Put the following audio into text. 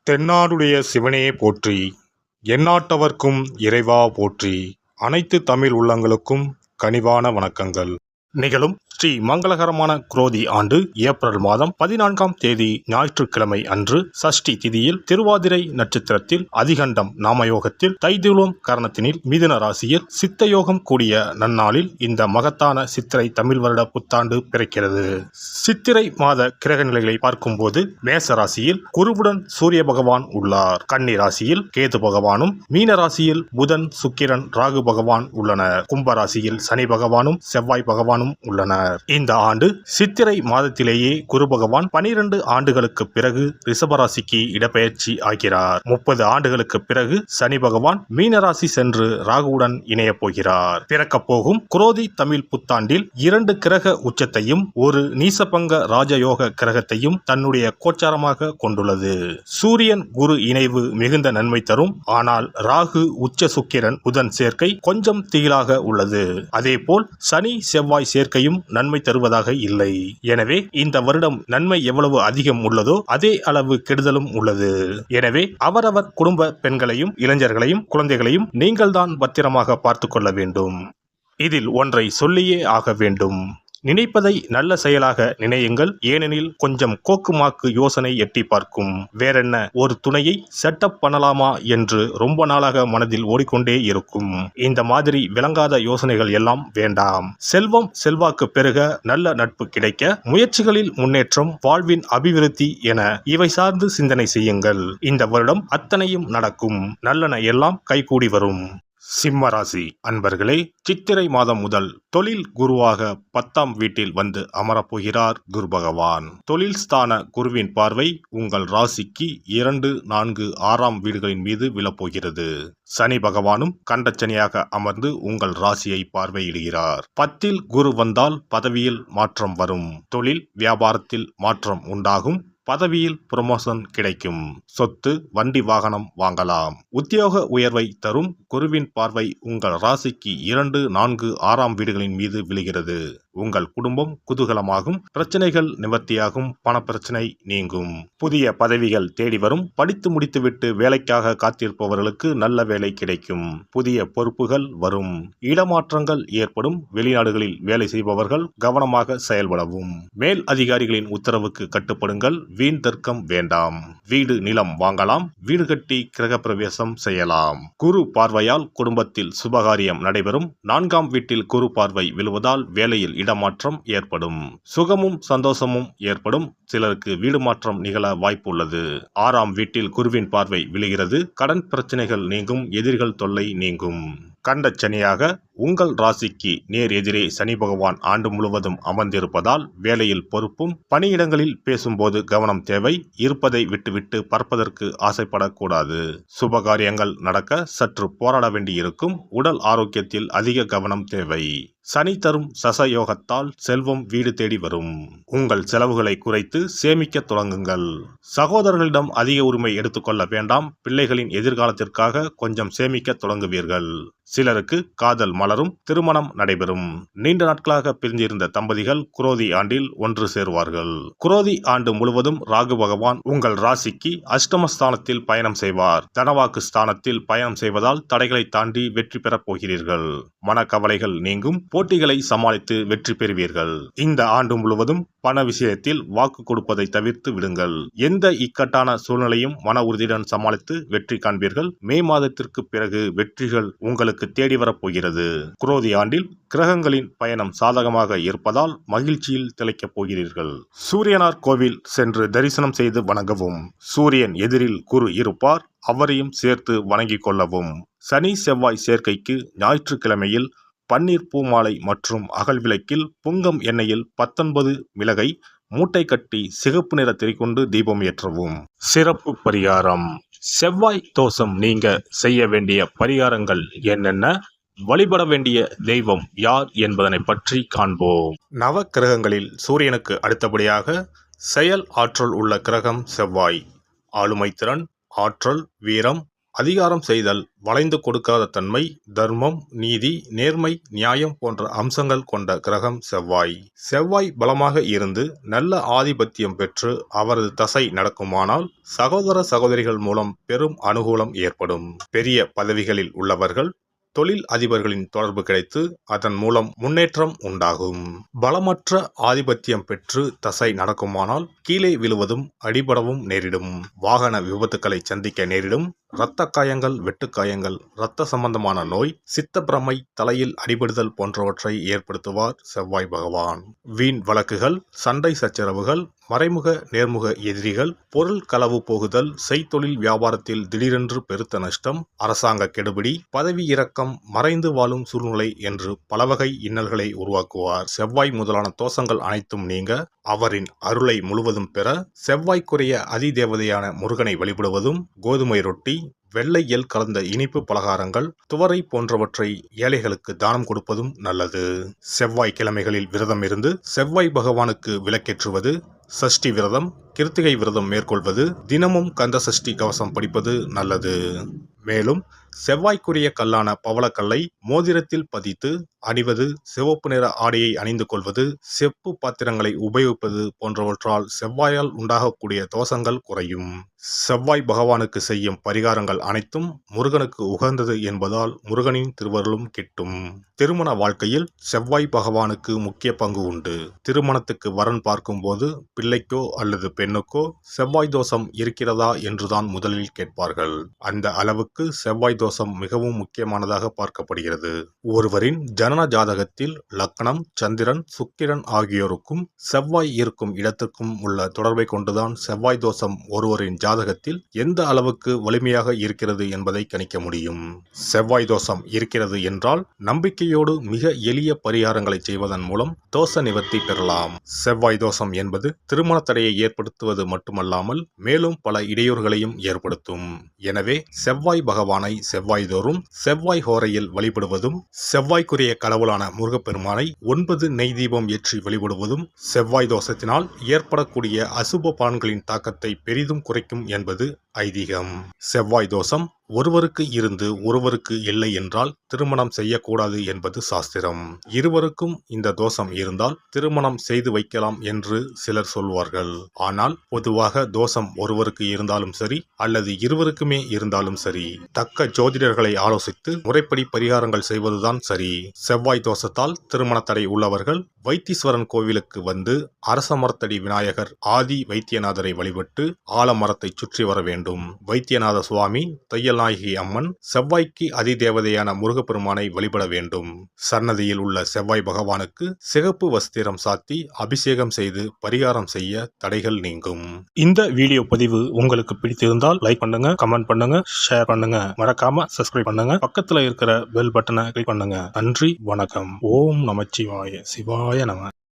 தென்னாடுடைய சிவனே போற்றி, எந்நாட்டவர்க்கும் இறைவா போற்றி. அனைத்து தமிழ் உள்ளங்களுக்கும் கனிவான வணக்கங்கள். நிகழும் ஸ்ரீ மங்களகரமான குரோதி ஆண்டு ஏப்ரல் மாதம் 14ஆம் தேதி ஞாயிற்றுக்கிழமை அன்று சஷ்டி திதியில் திருவாதிரை நட்சத்திரத்தில் அதிகண்டம் நாமயோகத்தில் தைதுளம் கரணத்தினில் மிதுன ராசியில் சித்தயோகம் கூடிய நன்னாளில் இந்த மகத்தான சித்திரை தமிழ் வருட புத்தாண்டு பிறக்கிறது. சித்திரை மாத கிரக நிலைகளை பார்க்கும்போது மேச ராசியில் குருவுடன் சூரிய பகவான் உள்ளார். கன்னி ராசியில் கேது பகவானும், மீன ராசியில் புதன், சுக்கிரன், ராகு பகவான் உள்ளனர். கும்ப ராசியில் சனி பகவானும் செவ்வாய் பகவானும் உள்ளனர். இந்த ஆண்டு சித்திரை மாதத்திலேயே குரு பகவான் 12 ஆண்டுகளுக்கு பிறகு ரிஷபராசிக்கு இடப்பெயர்ச்சி ஆகிறார். 30 ஆண்டுகளுக்கு பிறகு சனி பகவான் மீனராசி சென்று ராகுவுடன் இணைய போகிறார். பிறக்க போகும் குரோதி தமிழ் புத்தாண்டில் 2 கிரக உச்சத்தையும் ஒரு நீசபங்க ராஜயோக கிரகத்தையும் தன்னுடைய கோச்சாரமாக கொண்டுள்ளது. சூரியன் குரு இணைவு மிகுந்த நன்மை தரும். ஆனால் ராகு, உச்ச சுக்கிரன், புதன் சேர்க்கை கொஞ்சம் திகிலாக உள்ளது. அதேபோல் சனி செவ்வாய் சேர்க்கையும் நன்மை தருவதாக இல்லை. எனவே இந்த வருடம் நன்மை எவ்வளவு அதிகம் உள்ளதோ அதே அளவு கெடுதலும் உள்ளது. எனவே அவரவர் குடும்ப பெண்களையும், இளைஞர்களையும், குழந்தைகளையும் நீங்கள்தான் பத்திரமாக பார்த்து கொள்ள வேண்டும். இதில் ஒன்றை சொல்லியே ஆக வேண்டும். நினைப்பதை நல்ல செயலாக நினையுங்கள். ஏனெனில் கொஞ்சம் கோக்குமாக்கு யோசனை எட்டி பார்க்கும். வேறென்ன, ஒரு துணையை செட்டப் பண்ணலாமா என்று ரொம்ப நாளாக மனதில் ஓடிக்கொண்டே இருக்கும். இந்த மாதிரி விளங்காத யோசனைகள் எல்லாம் வேண்டாம். செல்வம் செல்வாக்கு பெருக, நல்ல நட்பு கிடைக்க, முயற்சிகளில் முன்னேற்றம், வாழ்வின் அபிவிருத்தி என இவை சார்ந்து சிந்தனை செய்யுங்கள். இந்த வருடம் அத்தனையும் நடக்கும். நல்லன எல்லாம் கைகூடி வரும். சிம்ம ராசி அன்பர்களே, சித்திரை மாதம் முதல் தொழில் குருவாக 10ஆம் வீட்டில் வந்து அமரப்போகிறார் குரு பகவான். தொழில் ஸ்தான குருவின் பார்வை உங்கள் ராசிக்கு 2, 4, 6ஆம் வீடுகளின் மீது விழப்போகிறது. சனி பகவானும் கண்டச்சனியாக அமர்ந்து உங்கள் ராசியை பார்வையிடுகிறார். 10இல் குரு வந்தால் பதவியில் மாற்றம் வரும். தொழில் வியாபாரத்தில் மாற்றம் உண்டாகும். பதவியில் புரமோஷன் கிடைக்கும். சொத்து, வண்டி, வாகனம் வாங்கலாம். உத்தியோக உயர்வை தரும். குருவின் பார்வை உங்கள் ராசிக்கு 2, 4, 6ஆம் வீடுகளின் மீது விழுகிறது. உங்கள் குடும்பம் குதூகலமாகும். பிரச்சனைகள் நிவர்த்தியாகும். பணப்பிரச்சனை நீங்கும். புதிய பதவிகள் தேடி வரும். படித்து முடித்துவிட்டு வேலைக்காக காத்திருப்பவர்களுக்கு நல்ல வேலை கிடைக்கும். புதிய பொறுப்புகள் வரும். இடமாற்றங்கள் ஏற்படும். வெளிநாடுகளில் வேலை செய்பவர்கள் கவனமாக செயல்படவும். மேல் அதிகாரிகளின் உத்தரவுக்கு கட்டுப்படுங்கள். வீண் தர்க்கம் வேண்டாம். வீடு, நிலம் வாங்கலாம். வீடு கட்டி கிரகப்பிரவேசம் செய்யலாம். குரு பார்வையால் குடும்பத்தில் சுபகாரியம் நடைபெறும். 4ஆம் வீட்டில் குரு பார்வை விழுவதால் வேலையில் இடமாற்றம் ஏற்படும். சுகமும் சந்தோஷமும் ஏற்படும். சிலருக்கு வீடு மாற்றம் நிகழ வாய்ப்பு உள்ளது. 6ஆம் வீட்டில் குருவின் பார்வை விழுகிறது. கடன் பிரச்சனைகள் நீங்கும். எதிரிகள் தொல்லை நீங்கும். கண்டச்சனியாக உங்கள் ராசிக்கு நேர் எதிரே சனி பகவான் ஆண்டு முழுவதும் அமர்ந்திருப்பதால் வேலையில் பொறுப்பும், பணியிடங்களில் பேசும்போது கவனம் தேவை. இருப்பதை விட்டுவிட்டு பறப்பதற்கு ஆசைப்படக்கூடாது. சுபகாரியங்கள் நடக்க சற்று போராட வேண்டியிருக்கும். உடல் ஆரோக்கியத்தில் அதிக கவனம் தேவை. சனி தரும் சசயோகத்தால் செல்வம் வீடு தேடி வரும். உங்கள் செலவுகளை குறைத்து சேமிக்க தொடங்குங்கள். சகோதரர்களிடம் அதிக உரிமை எடுத்துக்கொள்ள வேண்டாம். பிள்ளைகளின் எதிர்காலத்திற்காக கொஞ்சம் சேமிக்க தொடங்குவீர்கள். சிலருக்கு காதல் மலரும். திருமணம் நடைபெறும். நீண்ட நாட்களாக பிரிந்திருந்த தம்பதிகள் குரோதி ஆண்டில் ஒன்று சேருவார்கள். குரோதி ஆண்டு முழுவதும் ராகு பகவான் உங்கள் ராசிக்கு அஷ்டமஸ்தானத்தில் பயணம் செய்வார். தனவாக்கு ஸ்தானத்தில் பயணம் செய்வதால் தடைகளை தாண்டி வெற்றி பெறப் போகிறீர்கள். மனக்கவலைகள் நீங்கும். போட்டிகளை சமாளித்து வெற்றி பெறுவீர்கள். இந்த ஆண்டு முழுவதும் பண விஷயத்தில் வாக்கு கொடுப்பதை தவிர்த்து விடுங்கள். எந்த இக்கட்டான சூழ்நிலையும் மன உறுதியுடன் சமாளித்து வெற்றி காண்பீர்கள். மே மாதத்திற்கு பிறகு வெற்றிகள் உங்களுக்கு தேடி வரப்போகிறது. குரோதி ஆண்டில் கிரகங்களின் பயணம் சாதகமாக இருப்பதால் மகிழ்ச்சியில் திளைக்கப் போகிறீர்கள். சூரியனார் கோவில் சென்று தரிசனம் செய்து வணங்கவும். சூரியன் எதிரில் குரு இருப்பார். அவரையும் சேர்த்து வணங்கிக் கொள்ளவும். சனி செவ்வாய் சேர்க்கைக்கு ஞாயிற்றுக்கிழமையில் பன்னீர் பூமாலை மற்றும் அகல் விளக்கில் புங்கம் எண்ணெயில் 19 மிளகை மூட்டை கட்டி சிகப்பு நிற திரிகொண்டு தீபம் ஏற்றவும். சிறப்பு பரிகாரம். செவ்வாய் தோஷம் நீங்க செய்ய வேண்டிய பரிகாரங்கள் என்னென்ன, வழிபட வேண்டிய தெய்வம் யார் என்பதனை பற்றி காண்போம். நவ கிரகங்களில் சூரியனுக்கு அடுத்தபடியாக செயல் ஆற்றல் உள்ள கிரகம் செவ்வாய். ஆளுமை திறன், ஆற்றல், வீரம், அதிகாரம் செய்தல், வளைந்து கொடுக்காத தன்மை, தர்மம், நீதி, நேர்மை, நியாயம் போன்ற அம்சங்கள் கொண்ட கிரகம் செவ்வாய். செவ்வாய் பலமாக இருந்து நல்ல ஆதிபத்தியம் பெற்று அவரது தசை நடக்குமானால் சகோதர சகோதரிகள் மூலம் பெரும் அனுகூலம் ஏற்படும். பெரிய பதவிகளில் உள்ளவர்கள் தொழில் அதிபர்களின் தொடர்பு கிடைத்து அதன் மூலம் முன்னேற்றம் உண்டாகும். பலமற்ற ஆதிபத்தியம் பெற்று தசை நடக்குமானால் கீழே விழுவதும் அடிபடவும் நேரிடும். வாகன விபத்துக்களை சந்திக்க நேரிடும். இரத்த காயங்கள், வெட்டுக்காயங்கள், இரத்த சம்பந்தமான நோய், சித்தப்பிரமை, தலையில் அடிபடுதல் போன்றவற்றை ஏற்படுத்துவார் செவ்வாய் பகவான். வீண் வழக்குகள், சண்டை சச்சரவுகள், மறைமுக நேர்முக எதிரிகள், பொருள் களவு போகுதல், செய்தொழில் வியாபாரத்தில் திடீரென்று பெருத்த நஷ்டம், அரசாங்க கெடுபிடி, பதவி இறக்கம், மறைந்து வாழும் சூழ்நிலை என்று பலவகை இன்னல்களை உருவாக்குவார். செவ்வாய் முதலான தோஷங்கள் அனைத்தும் நீங்க அவரின் அருளை முழுவதும் பெற செவ்வாய்க்குரிய அதிதேவதையான முருகனை வழிபடுவதும், கோதுமை ரொட்டி, வெள்ளை எள் கலந்த இனிப்பு பலகாரங்கள், துவரை போன்றவற்றை ஏழைகளுக்கு தானம் கொடுப்பதும் நல்லது. செவ்வாய் கிழமைகளில் விரதம் இருந்து செவ்வாய் பகவானுக்கு விளக்கேற்றுவது, சஷ்டி விரதம், கிருத்திகை விரதம் மேற்கொள்வது, தினமும் கந்த சஷ்டி கவசம் படிப்பது நல்லது. மேலும் செவ்வாய்க்குரிய கல்லான பவளக்கல்லை மோதிரத்தில் பதித்து அணிவது, சிவப்பு நிற ஆடையை அணிந்து கொள்வது, செப்பு பாத்திரங்களை உபயோகிப்பது போன்றவற்றால் செவ்வாயால் உண்டாகக்கூடிய தோஷங்கள் குறையும். செவ்வாய் பகவானுக்கு செய்யும் பரிகாரங்கள் அனைத்தும் முருகனுக்கு உகந்தது என்பதால் முருகனின் திருவருளும் கிட்டும். திருமண வாழ்க்கையில் செவ்வாய் பகவானுக்கு முக்கிய பங்கு உண்டு. திருமணத்துக்கு வரன் பார்க்கும்போது பிள்ளைக்கோ அல்லது பெண்ணுக்கோ செவ்வாய் தோஷம் இருக்கிறதா என்றுதான் முதலில் கேட்பார்கள். அந்த அளவுக்கு செவ்வாய் தோஷம் மிகவும் முக்கியமானதாக பார்க்கப்படுகிறது. ஒருவரின் ஜனன ஜாதகத்தில் லக்னம், சந்திரன், சுக்கிரன் ஆகியோருக்கும் செவ்வாய் இருக்கும் இடத்துக்கும் உள்ள தொடர்பை கொண்டுதான் செவ்வாய் தோஷம் ஒருவரின் ஜாதகத்தில் எந்த அளவுக்கு வலிமையாக இருக்கிறது என்பதை கணிக்க முடியும். செவ்வாய் தோஷம் இருக்கிறது என்றால் நம்பிக்கையோடு மிக எளிய பரிகாரங்களை செய்வதன் மூலம் தோஷ நிவர்த்தி பெறலாம். செவ்வாய் தோஷம் என்பது திருமண தடையை ஏற்படுத்துவது மட்டுமல்லாமல் மேலும் பல இடையூறுகளையும் ஏற்படுத்தும். எனவே செவ்வாய் பகவானை செவ்வாய் தோறும் செவ்வாய் ஹோரையில் வழிபடுவதும், செவ்வாய்க்குரிய கடவுளான முருகப்பெருமானை 9 நெய் தீபம் ஏற்றி வழிபடுவதும் செவ்வாய் தோஷத்தினால் ஏற்படக்கூடிய அசுப பலன்களின் தாக்கத்தை பெரிதும் குறைக்கும் என்பது ஐதீகம். செவ்வாய் தோஷம் ஒருவருக்கு இருந்து ஒருவருக்கு இல்லை என்றால் திருமணம் செய்யக்கூடாது என்பது சாஸ்திரம். இருவருக்கும் இந்த தோஷம் இருந்தால் திருமணம் செய்து வைக்கலாம் என்று சிலர் சொல்வார்கள். ஆனால் பொதுவாக தோஷம் ஒருவருக்கு இருந்தாலும் சரி அல்லது இருவருக்குமே இருந்தாலும் சரி, தக்க ஜோதிடர்களை ஆலோசித்து முறைப்படி பரிகாரங்கள் செய்வதுதான் சரி. செவ்வாய் தோஷத்தால் திருமண தடை உள்ளவர்கள் வைத்தீஸ்வரன் கோவிலுக்கு வந்து அரச மரத்தடி விநாயகர் ஆதி வைத்தியநாதரை வழிபட்டு ஆலமரத்தை சுற்றி வர வேண்டும். வைத்தியநாத சுவாமி, தையல்நாயகி அம்மன், செவ்வாய்க்கு அதிதேவதையான முருகப்பெருமானை வழிபட வேண்டும். சன்னதியில் உள்ள செவ்வாய் பகவானுக்கு சிகப்பு வஸ்திரம் சாத்தி அபிஷேகம் செய்து பரிகாரம் செய்ய தடைகள் நீங்கும். இந்த வீடியோ பதிவு உங்களுக்கு பிடித்திருந்தால் லைக் பண்ணுங்க, கமெண்ட் பண்ணுங்க, ஷேர் பண்ணுங்க, மறக்காம சப்ஸ்கிரைப் பண்ணுங்க, பக்கத்துல இருக்கிற பெல் பட்டனை கிளிக் பண்ணுங்க. நன்றி, வணக்கம். ஓம் நமச்சிவாய. சிவாய நம.